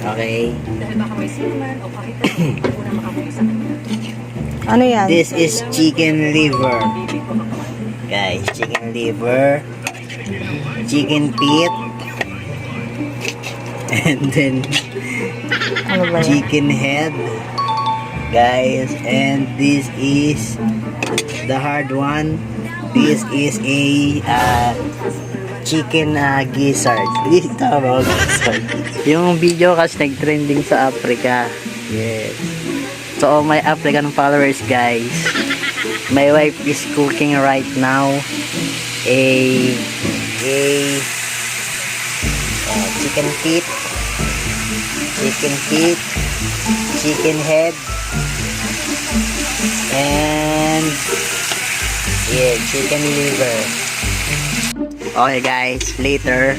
Okay. Dahil baka may sinuman o kahit ano, una makakuha sa kanya. Ano yan? This is chicken liver. Guys, chicken liver. Chicken feet. And then Ano ba yan? chicken head. Guys, and this is the hard one. This is a chicken gizzard. Tama, gizzard. Yung video kasi nag-trending sa Africa. Yes. So, my African followers, guys. My wife is cooking right now a chicken feet, chicken head, and yeah, chicken liver. Okay guys, later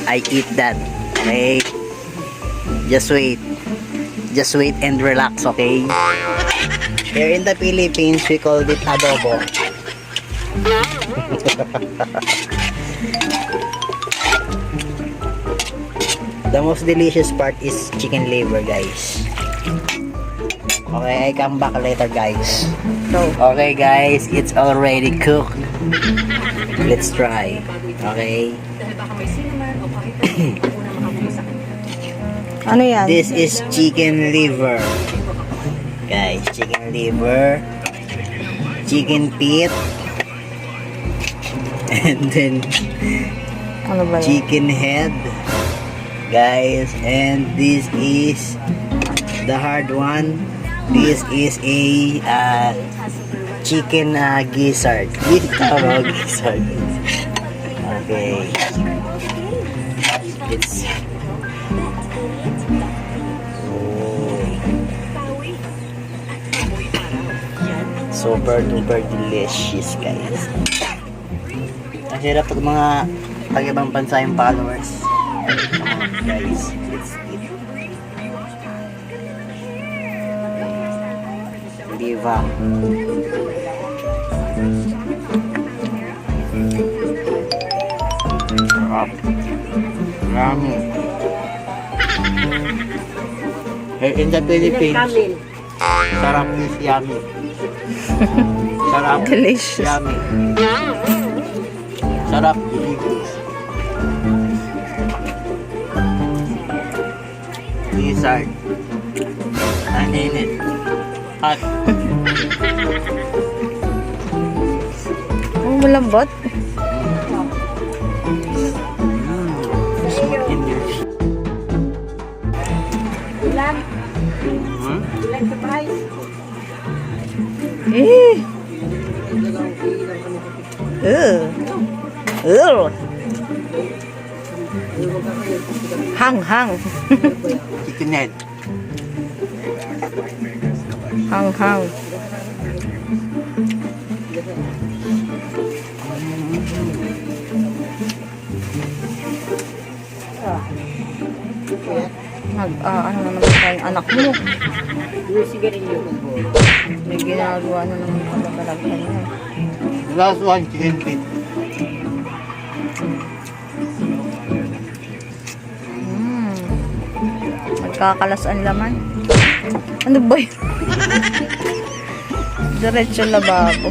I eat that. Okay, just wait and relax. Okay, here in the Philippines we call it adobo. The most delicious part is chicken liver, guys. Okay, I come back later, guys. Okay, guys, it's already cooked. Let's try. Okay. Dahil baka may sinuman o kahit ano, una makakuha sa kanya. Ano yan? This is chicken liver. Guys, chicken liver, chicken feet, and then Ano ba yan? chicken head. Guys, and this is the hard one. This is a chicken gizzard. Tama, gizzard. Okay. It's super duper delicious, guys. Ang hirap pag mga pag-ibang bansa yung followers. Come on, guys, let's eat. Diva. Sarap. Yummy. Here in the Philippines, sarap is yummy. Sarap. Delicious. Yummy. Sarap. Delicious. Gizzard. Ang init. Hot. Ang malambot. Smooth in your Eh. Ugh. Hang. chicken head. Hang. Ano na naman tayong anak mo? May ginagawa na naman pagkakalaghan niya. The last one, chicken feet. Magkakalas ang laman. Ano ba yun? Diretso lababo.